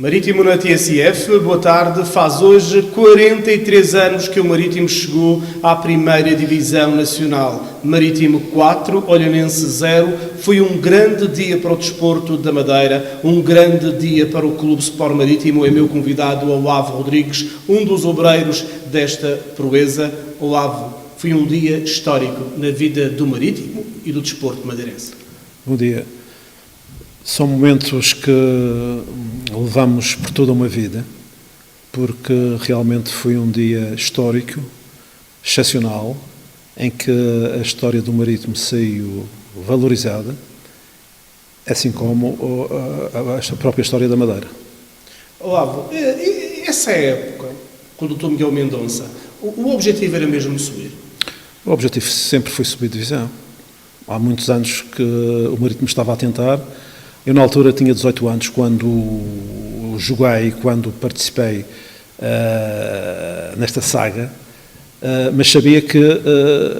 Marítimo na TSF, boa tarde. Faz hoje 43 anos que o Marítimo chegou à primeira divisão nacional. Marítimo 4, Olhanense 0. Foi um grande dia para o desporto da Madeira, um grande dia para o Clube Sport Marítimo. É meu convidado Olavo Rodrigues, um dos obreiros desta proeza. Olavo, foi um dia histórico na vida do Marítimo e do desporto madeirense. Bom dia. São momentos que levamos por toda uma vida, porque realmente foi um dia histórico, excepcional, em que a história do Marítimo saiu valorizada, assim como a própria história da Madeira. Olavo, essa época, com o Dr. Miguel Mendonça, o objetivo era mesmo subir? O objetivo sempre foi subir divisão. Há muitos anos que o Marítimo estava a tentar. Eu, na altura, tinha 18 anos quando joguei, quando participei nesta saga, mas sabia que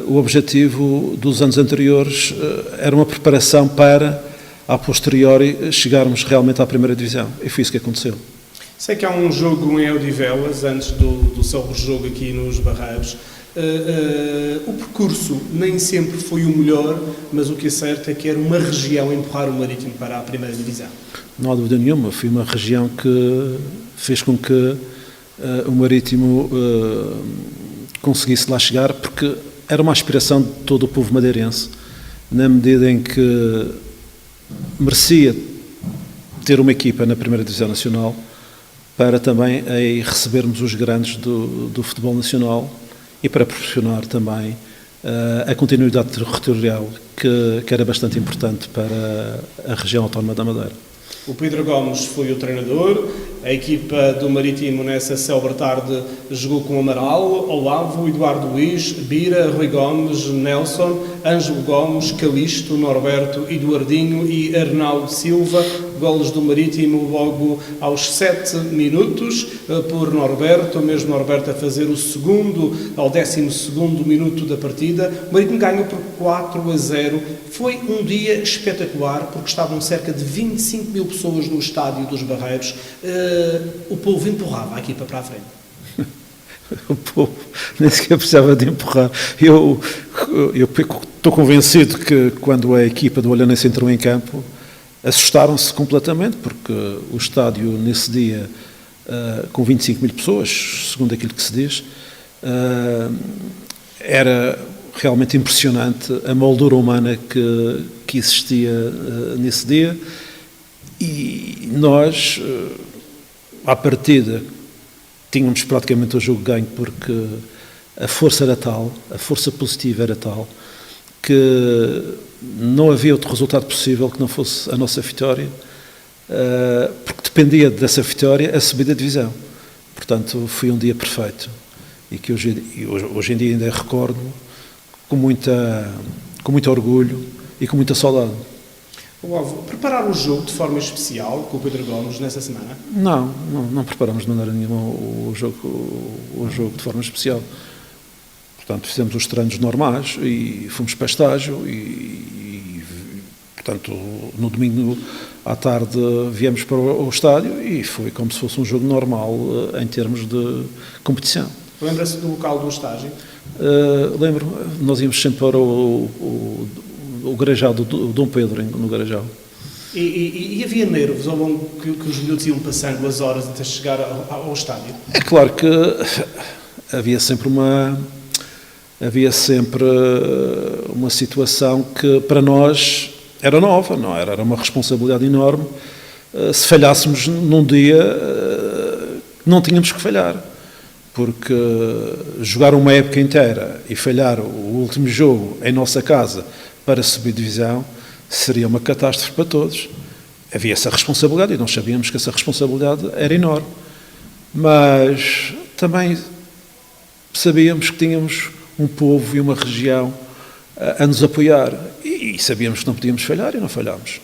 o objetivo dos anos anteriores era uma preparação para, a posteriori, chegarmos realmente à primeira divisão. E foi isso que aconteceu. Sei que há um jogo em Odivelas, antes do seu jogo aqui nos Barreiros. O percurso nem sempre foi o melhor, mas o que é certo é que era uma região empurrar o Marítimo para a primeira divisão. Não há dúvida nenhuma, foi uma região que fez com que o Marítimo conseguisse lá chegar, porque era uma aspiração de todo o povo madeirense, na medida em que merecia ter uma equipa na primeira divisão nacional, para também aí recebermos os grandes do futebol nacional e para proporcionar também a continuidade territorial que era bastante importante para a região autónoma da Madeira. O Pedro Gomes foi o treinador, a equipa do Marítimo nessa célebre tarde jogou com Amaral, Olavo, Eduardo Luiz, Bira, Rui Gomes, Nelson, Ângelo Gomes, Calixto, Norberto, Eduardinho e Arnaldo Silva. Golos do Marítimo logo aos 7 minutos por Norberto, o mesmo Norberto a fazer o segundo ao 12º minuto da partida. O Marítimo ganhou por 4-0. Foi um dia espetacular porque estavam cerca de 25 mil pessoas no estádio dos Barreiros. O povo empurrava a equipa para a frente. O povo nem sequer precisava de empurrar. Eu estou convencido que quando a equipa do Olhanense entrou em campo, assustaram-se completamente, porque o estádio nesse dia, com 25 mil pessoas, segundo aquilo que se diz, era realmente impressionante a moldura humana que existia nesse dia. E nós, à partida, tínhamos praticamente o jogo ganho, porque a força era tal, a força positiva era tal, que não havia outro resultado possível que não fosse a nossa vitória, porque dependia dessa vitória a subida de divisão. Portanto, foi um dia perfeito e que hoje em dia ainda recordo com muito orgulho e com muita saudade. Olavo, prepararam o jogo de forma especial com o Pedro Gomes nessa semana? Não preparamos de maneira nenhuma o jogo de forma especial. Portanto, fizemos os treinos normais e fomos para estágio e, portanto, no domingo à tarde viemos para o estádio e foi como se fosse um jogo normal em termos de competição. Lembra-se do local do estágio? Lembro, nós íamos sempre para o Garajal do Dom Pedro, no Garajal. E havia nervos ao longo que os minutos iam passando, as horas até chegar ao estádio? É claro que havia sempre uma situação que para nós era nova, não era? Era uma responsabilidade enorme. Se falhássemos num dia, não tínhamos que falhar, porque jogar uma época inteira e falhar o último jogo em nossa casa para subir divisão seria uma catástrofe para todos. Havia essa responsabilidade e nós sabíamos que essa responsabilidade era enorme, mas também sabíamos que tínhamos um povo e uma região a nos apoiar e sabíamos que não podíamos falhar e não falhámos.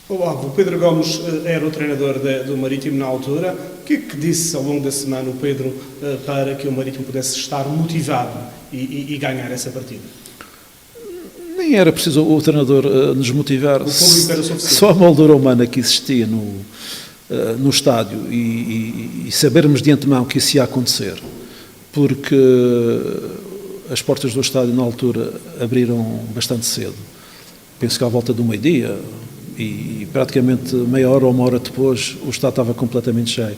Olavo, o Pedro Gomes era o treinador do Marítimo na altura. O que é que disse ao longo da semana o Pedro para que o Marítimo pudesse estar motivado e ganhar essa partida? Nem era preciso o treinador nos motivar. O público era suficiente. Só a moldura humana que existia no estádio e sabermos de antemão que isso ia acontecer, porque as portas do estádio na altura abriram bastante cedo, penso que à volta do meio-dia, e praticamente meia hora ou uma hora depois o estádio estava completamente cheio.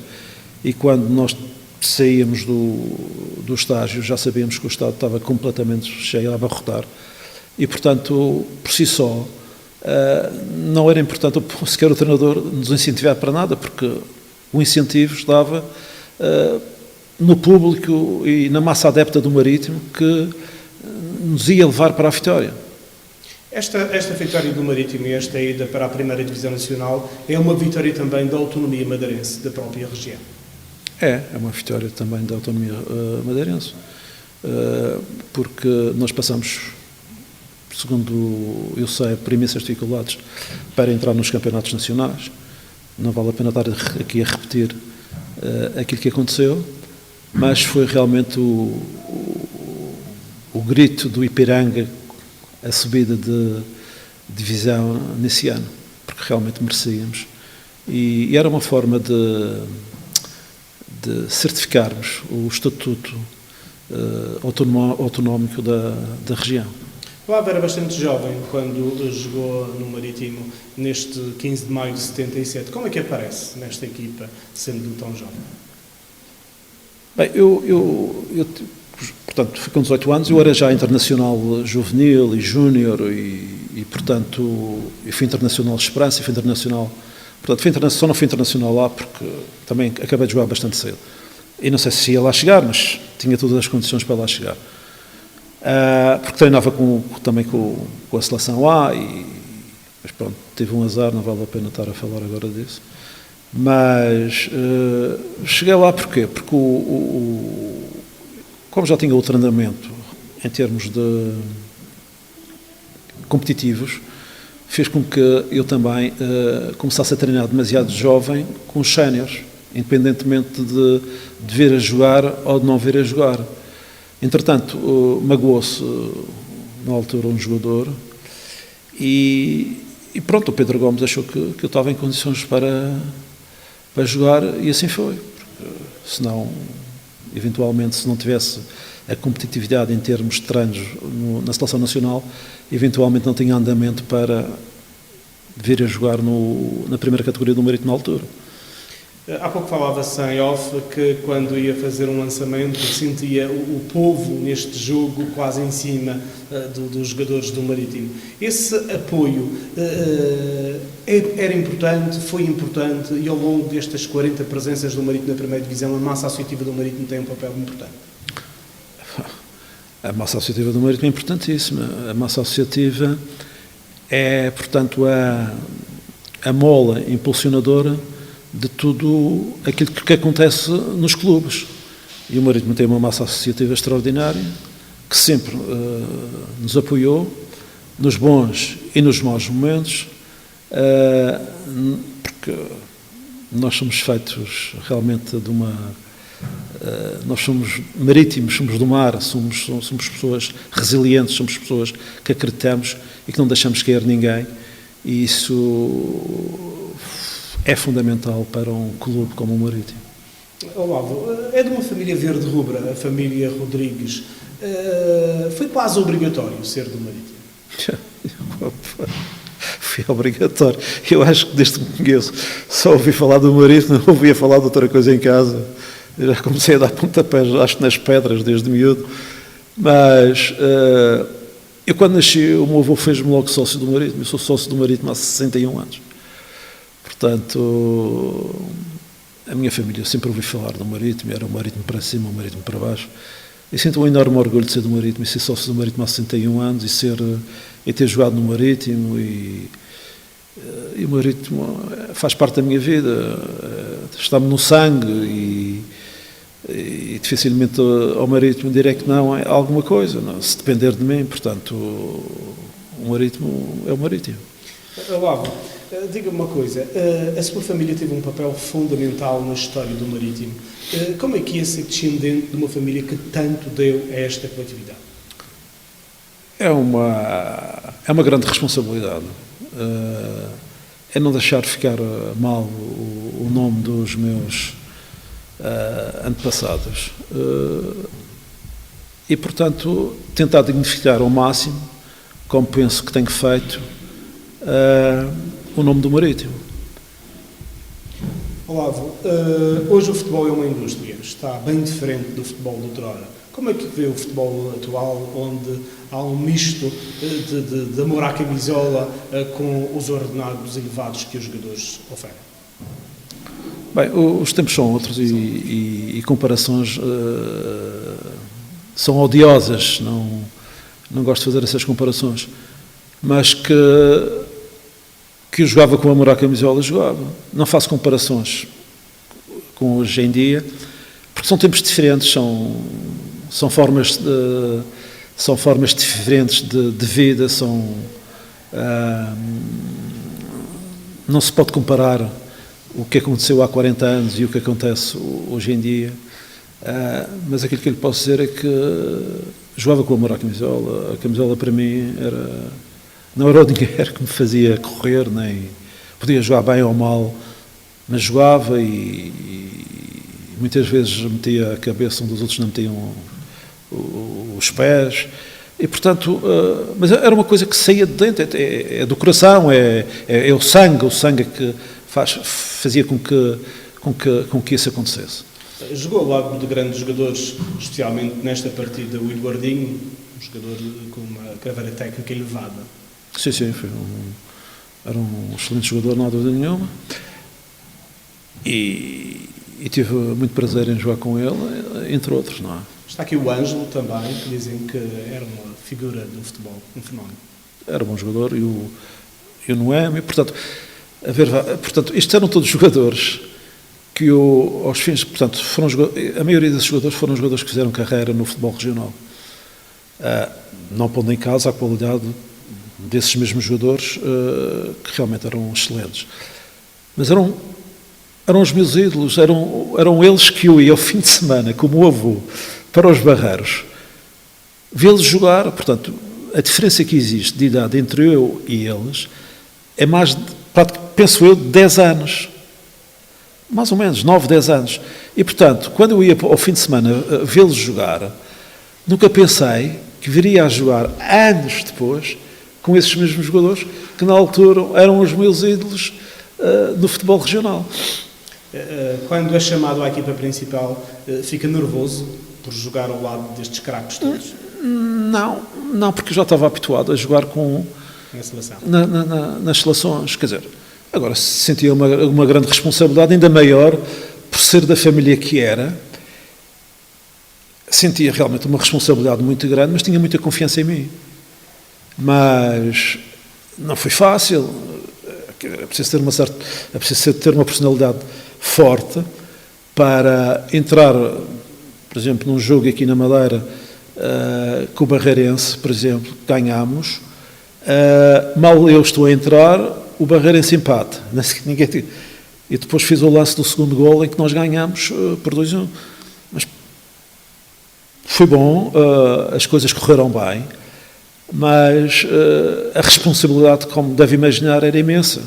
E quando nós saíamos do estágio já sabíamos que o estádio estava completamente cheio, a abarrotar. E, portanto, por si só, não era importante sequer o treinador nos incentivar para nada, porque o incentivo estava no público e na massa adepta do Marítimo que nos ia levar para a vitória. Esta vitória do Marítimo e esta ida para a primeira divisão nacional é uma vitória também da autonomia madeirense, da própria região. É uma vitória também da autonomia madeirense, porque nós passamos, segundo eu sei, por imensas dificuldades para entrar nos campeonatos nacionais. Não vale a pena estar aqui a repetir aquilo que aconteceu, mas foi realmente o grito do Ipiranga, a subida de divisão nesse ano, porque realmente merecíamos. E era uma forma de certificarmos o estatuto autonómico da região. O Ave era bastante jovem quando jogou no Marítimo neste 15 de maio de 77. Como é que aparece nesta equipa, sendo tão jovem? Bem, portanto, fui com 18 anos, eu era já internacional juvenil e júnior e portanto, eu fui internacional de Esperança e fui internacional. Portanto, só não fui internacional lá porque também acabei de jogar bastante cedo. E não sei se ia lá chegar, mas tinha todas as condições para lá chegar. Porque treinava também com a seleção A, mas pronto, tive um azar, não vale a pena estar a falar agora disso. Mas cheguei lá porquê? Porque como já tinha o treinamento em termos de competitivos, fez com que eu também começasse a treinar demasiado jovem com os séniores, independentemente de vir a jogar ou de não vir a jogar. Entretanto, magoou-se na altura um jogador e pronto, o Pedro Gomes achou que eu estava em condições para jogar e assim foi. Porque, senão, eventualmente, se não tivesse a competitividade em termos de treinos na seleção nacional, eventualmente não tinha andamento para vir a jogar na primeira categoria do Marítimo na altura. Há pouco falava-se em off que quando ia fazer um lançamento sentia o povo neste jogo quase em cima dos jogadores do Marítimo. Esse apoio era importante, foi importante e ao longo destas 40 presenças do Marítimo na primeira divisão a massa associativa do Marítimo tem um papel importante. A massa associativa do Marítimo é importantíssima. A massa associativa é, portanto, a mola impulsionadora de tudo aquilo que acontece nos clubes. E o Marítimo tem uma massa associativa extraordinária, que sempre nos apoiou, nos bons e nos maus momentos, porque nós somos feitos realmente de uma... nós somos marítimos, somos do mar, somos pessoas resilientes, somos pessoas que acreditamos e que não deixamos cair ninguém, e isso é fundamental para um clube como o Marítimo. Olavo, é de uma família verde-rubra, a família Rodrigues. Foi quase obrigatório ser do Marítimo? Foi obrigatório. Eu acho que desde que me conheço só ouvi falar do Marítimo, não ouvia falar de outra coisa em casa. Eu já comecei a dar pontapés, acho que nas pedras, desde miúdo. Mas eu quando nasci, o meu avô fez-me logo sócio do Marítimo. Eu sou sócio do Marítimo há 61 anos. Portanto, a minha família sempre ouvi falar do Marítimo, era o Marítimo para cima, o Marítimo para baixo. E sinto um enorme orgulho de ser do Marítimo e ser sócio do Marítimo há 61 anos e ter jogado no Marítimo e o Marítimo faz parte da minha vida, está-me no sangue e dificilmente ao Marítimo direi que não é alguma coisa, não, se depender de mim, portanto, o Marítimo é o Marítimo. Olavo, diga-me uma coisa, a sua família teve um papel fundamental na história do Marítimo. Como é que é ser descendente de uma família que tanto deu a esta coletividade? É uma grande responsabilidade. é não deixar ficar mal o nome dos meus antepassados. E, portanto, tentar dignificar ao máximo, como penso que tenho feito, o nome do Marítimo. Olavo, hoje o futebol é uma indústria, está bem diferente do futebol de outrora. Como é que vê o futebol atual, onde há um misto de amor à camisola com os ordenados elevados que os jogadores oferem? Bem, os tempos são outros e comparações são odiosas, não gosto de fazer essas comparações, mas que eu jogava com amor à camisola, jogava. Não faço comparações com hoje em dia, porque são tempos diferentes, são formas diferentes de vida, não se pode comparar o que aconteceu há 40 anos e o que acontece hoje em dia, mas aquilo que eu lhe posso dizer é que jogava com amor à camisola. A camisola para mim não era o dinheiro que me fazia correr, nem podia jogar bem ou mal, mas jogava e muitas vezes metia a cabeça onde os outros não metiam os pés, e portanto, mas era uma coisa que saía de dentro, é do coração, é o sangue que fazia com que isso acontecesse. Jogou ao lado de grandes jogadores, especialmente nesta partida, o Eduardinho, um jogador com uma carreira técnica elevada. Sim, era um excelente jogador, não há dúvida nenhuma, e tive muito prazer em jogar com ele, entre outros, não é? Está aqui o Ângelo também, que dizem que era uma figura do futebol, um fenómeno. Era um bom jogador, e o Noemi, portanto, estes eram todos jogadores que aos fins, portanto, a maioria desses jogadores foram jogadores que fizeram carreira no futebol regional. Não pondo em causa a qualidade desses mesmos jogadores, que realmente eram excelentes. Mas eram os meus ídolos, eram eles que eu ia ao fim de semana, como avô, para os Barreiros, vê-los jogar. Portanto, a diferença que existe de idade entre eu e eles é mais, penso eu, de 10 anos. Mais ou menos, 9, 10 anos. E, portanto, quando eu ia ao fim de semana vê-los jogar, nunca pensei que viria a jogar anos depois com esses mesmos jogadores que, na altura, eram os meus ídolos no futebol regional. Quando é chamado à equipa principal, fica nervoso por jogar ao lado destes craques todos? Não, porque eu já estava habituado a jogar na seleção. Nas seleções, quer dizer, agora sentia uma grande responsabilidade, ainda maior, por ser da família que era, sentia realmente uma responsabilidade muito grande, mas tinha muita confiança em mim. Mas não foi fácil, é preciso ter uma personalidade forte para entrar, por exemplo, num jogo aqui na Madeira, com o Barreirense, por exemplo, ganhámos, mal eu estou a entrar, o Barreirense empate, e depois fiz o lance do segundo golo em que nós ganhámos por 2-1. Mas foi bom, as coisas correram bem, mas a responsabilidade, como deve imaginar, era imensa.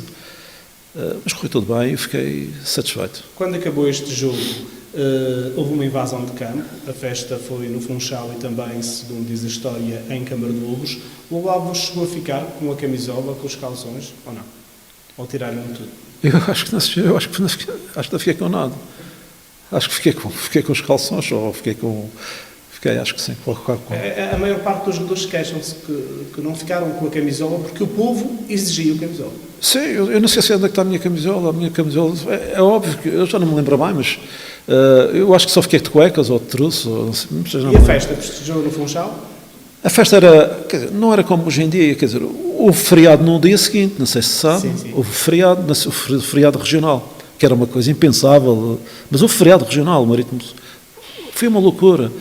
Mas correu tudo bem e fiquei satisfeito. Quando acabou este jogo, houve uma invasão de campo, a festa foi no Funchal e também, segundo diz a história, em Câmara de Lobos. O Olavo chegou a ficar com a camisola, com os calções, ou não? Ou tiraram tudo? Eu acho que não fiquei com nada. Acho que fiquei com os calções, ou fiquei, acho que sim. A maior parte dos jogadores queixam-se que não ficaram com a camisola porque o povo exigia a camisola. Sim, eu não sei se onde é que está a minha camisola. A minha camisola, é óbvio que eu já não me lembro bem, mas eu acho que só fiquei de cuecas ou de truço. E a festa festejou no Funchal? A festa era, quer dizer, não era como hoje em dia, quer dizer, houve feriado no dia seguinte, não sei se sabe, sim. Houve feriado regional, que era uma coisa impensável, mas houve feriado regional, Marítimo. Foi uma loucura.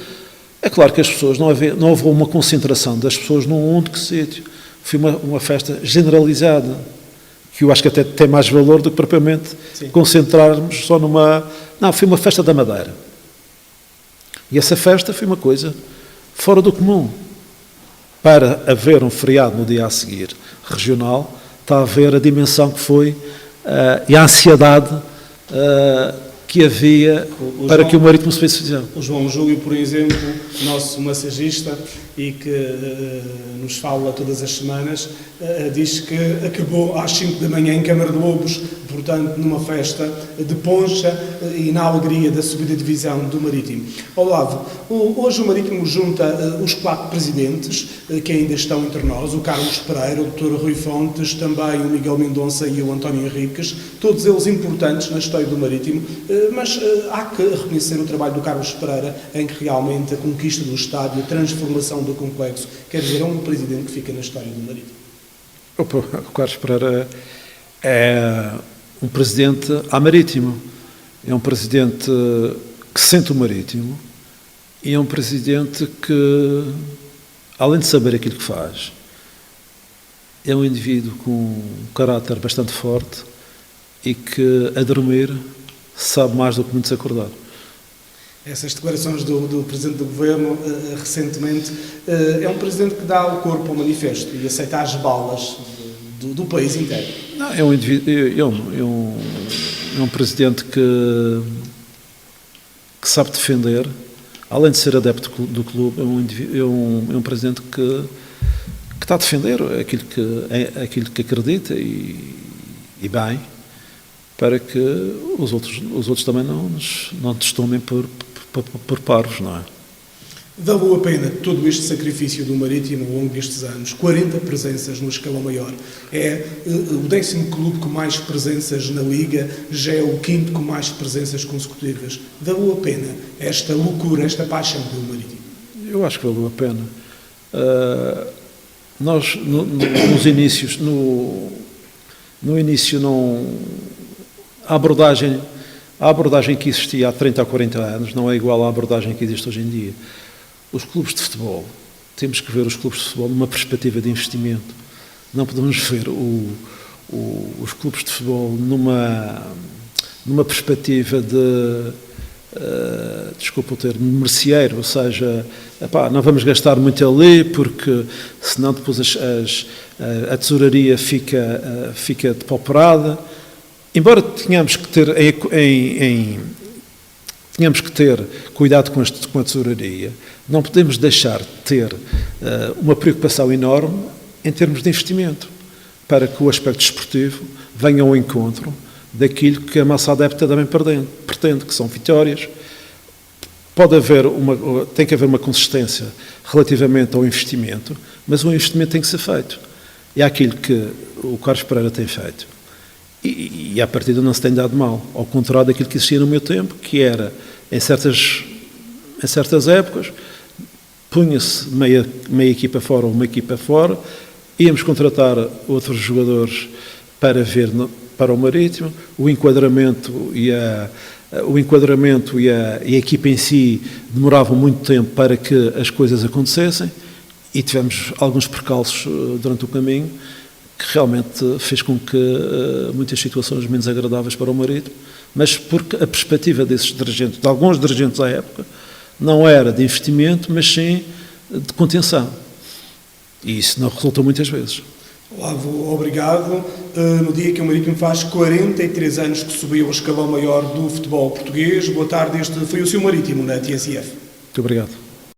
É claro que as pessoas, não houve uma concentração das pessoas num único sítio. Foi uma festa generalizada, que eu acho que até tem mais valor do que propriamente concentrarmos só numa... Não, foi uma festa da Madeira. E essa festa foi uma coisa fora do comum. Para haver um feriado no dia a seguir, regional, está a ver a dimensão que foi e a ansiedade que havia para que o Marítimo se fosse fizer. O João Júlio, por exemplo, nosso massagista, e que nos fala todas as semanas, diz que acabou às 5 da manhã em Câmara de Lobos, portanto, numa festa de poncha e na alegria da subida de divisão do Marítimo. Olavo, hoje o Marítimo junta os 4 presidentes que ainda estão entre nós, o Carlos Pereira, o Dr. Rui Fontes, também o Miguel Mendonça e o António Henriques, todos eles importantes na história do Marítimo, mas há que reconhecer o trabalho do Carlos Pereira, em que realmente a conquista do estádio, a transformação do complexo, quer dizer, é um presidente que fica na história do Marítimo. O Carlos Pereira é um presidente amarítimo, é um presidente que sente o Marítimo e é um presidente que, além de saber aquilo que faz, é um indivíduo com um caráter bastante forte e que, a dormir, sabe mais do que muitos acordar. Essas declarações do Presidente do Governo, recentemente, é um Presidente que dá o corpo ao manifesto e aceita as balas do país inteiro. Não, é um indivíduo, é um Presidente que sabe defender, além de ser adepto do clube, é um Presidente que está a defender aquilo que acredita e bem, para que os outros também não nos tomem por parvos, não é? Valeu a pena todo este sacrifício do Marítimo ao longo destes anos, 40 presenças no escalão maior, é o 10º clube com mais presenças na Liga, já é o 5º com mais presenças consecutivas. Valeu a pena esta loucura, esta paixão pelo Marítimo? Eu acho que valeu a pena. Nós, nos inícios, no início a abordagem que existia há 30 ou 40 anos não é igual à abordagem que existe hoje em dia. Os clubes de futebol, temos que ver os clubes de futebol numa perspectiva de investimento. Não podemos ver os clubes de futebol numa perspectiva de, desculpa o termo, merceeiro, ou seja, não vamos gastar muito ali porque senão depois a tesouraria fica depauperada. Embora tenhamos que ter cuidado com a tesouraria, não podemos deixar de ter uma preocupação enorme em termos de investimento, para que o aspecto desportivo venha ao encontro daquilo que a massa adepta também pretende, que são vitórias. Tem que haver uma consistência relativamente ao investimento, mas o investimento tem que ser feito. E é aquilo que o Carlos Pereira tem feito. E à partida não se tem dado mal, ao contrário daquilo que existia no meu tempo, que era, em certas épocas, punha-se meia equipa fora ou uma equipa fora, íamos contratar outros jogadores para o Marítimo, o enquadramento e a equipa em si demoravam muito tempo para que as coisas acontecessem e tivemos alguns percalços durante o caminho que realmente fez com que muitas situações menos agradáveis para o Marítimo, mas porque a perspectiva desses dirigentes, de alguns dirigentes à época, não era de investimento, mas sim de contenção. E isso não resultou muitas vezes. Olavo, obrigado. No dia que o Marítimo faz 43 anos que subiu ao escalão maior do futebol português, boa tarde, este foi o seu Marítimo na TSF. Muito obrigado.